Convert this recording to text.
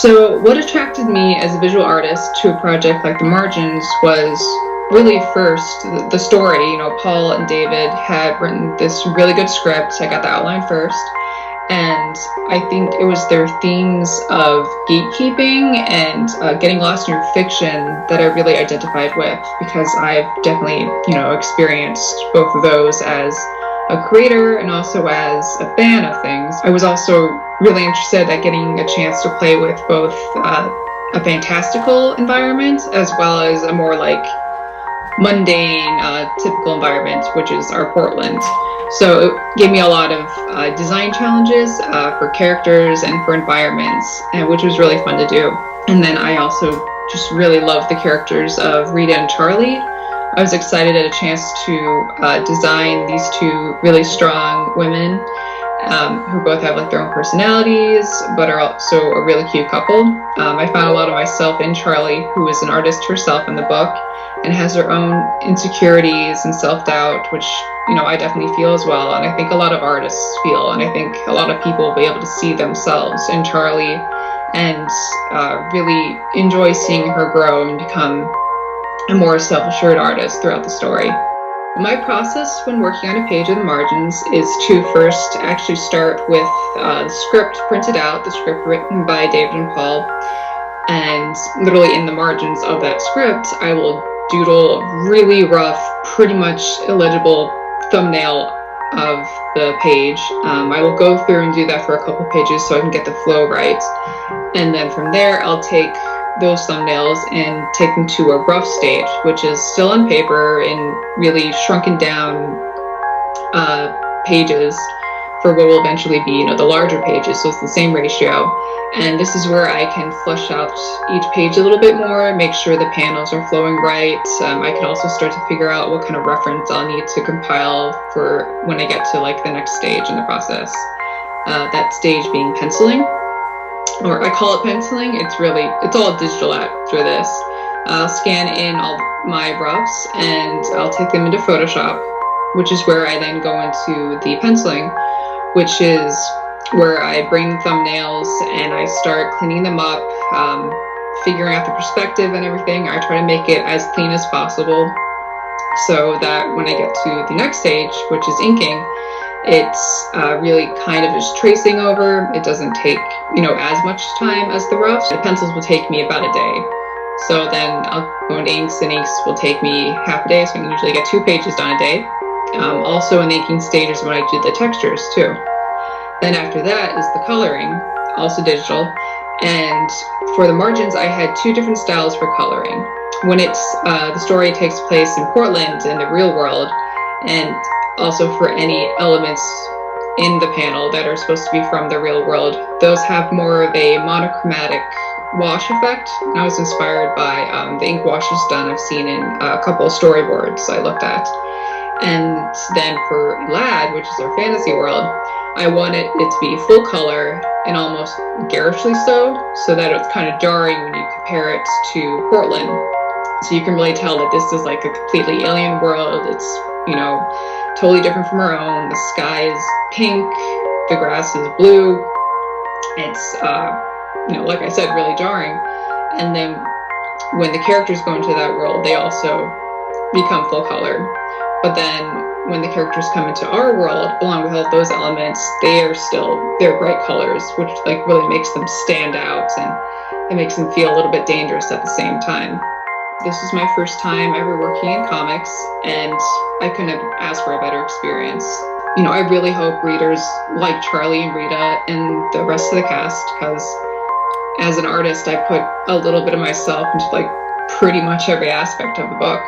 So what attracted me as a visual artist to a project like The Margins was really first the story. Paul and David had written this really good script. I got the outline first, and I think it was their themes of gatekeeping and getting lost in your fiction that I really identified with, because I've definitely experienced both of those as a creator and also as a fan of things. I was also really interested at getting a chance to play with both a fantastical environment as well as a more mundane, typical environment, which is our Portland. So it gave me a lot of design challenges for characters and for environments, which was really fun to do. And then I also just really loved the characters of Rita and Charlie. I was excited at a chance to design these two really strong women who both have their own personalities, but are also a really cute couple. I found a lot of myself in Charlie, who is an artist herself in the book and has her own insecurities and self-doubt, which I definitely feel as well, and I think a lot of artists feel, and I think a lot of people will be able to see themselves in Charlie and really enjoy seeing her grow and become a more self-assured artist throughout the story. My process when working on a page of The Margins is to first actually start with the script printed out, the script written by David and Paul, and literally in the margins of that script I will doodle a really rough, pretty much illegible thumbnail of the page. I will go through and do that for a couple pages so I can get the flow right, and then from there I'll take those thumbnails and take them to a rough stage, which is still on paper in really shrunken down pages for what will eventually be, the larger pages, so it's the same ratio. And this is where I can flesh out each page a little bit more, make sure the panels are flowing right. I can also start to figure out what kind of reference I'll need to compile for when I get to the next stage in the process. That stage being penciling, or I call it penciling. It's all digital after this. I'll scan in all my roughs and I'll take them into Photoshop, which is where I then go into the penciling, which is where I bring thumbnails and I start cleaning them up, figuring out the perspective and everything. I try to make it as clean as possible so that when I get to the next stage, which is inking, it's really kind of just tracing over. It doesn't take, as much time as the roughs. The pencils will take me about a day. So then I'll go into inks, and inks will take me half a day, so I can usually get 2 pages done a day. Also in the inking stages when I do the textures too. Then after that is the coloring, also digital. And for the margins, I had 2 different styles for coloring. When the story takes place in Portland in the real world, and also for any elements in the panel that are supposed to be from the real world, those have more of a monochromatic wash effect. And I was inspired by the ink washes done I've seen in a couple of storyboards I looked at. And then for Lad, which is our fantasy world, I wanted it to be full color and almost garishly so that it's kind of jarring when you compare it to Portland. So you can really tell that this is a completely alien world. It's, totally different from our own. The sky is pink, the grass is blue. It's, like I said, really jarring. And then when the characters go into that world, they also become full color. But then when the characters come into our world, along with all those elements, they're bright colors, which really makes them stand out, and it makes them feel a little bit dangerous at the same time. This was my first time ever working in comics, and I couldn't have asked for a better experience. I really hope readers like Charlie and Rita and the rest of the cast, because as an artist, I put a little bit of myself into pretty much every aspect of the book.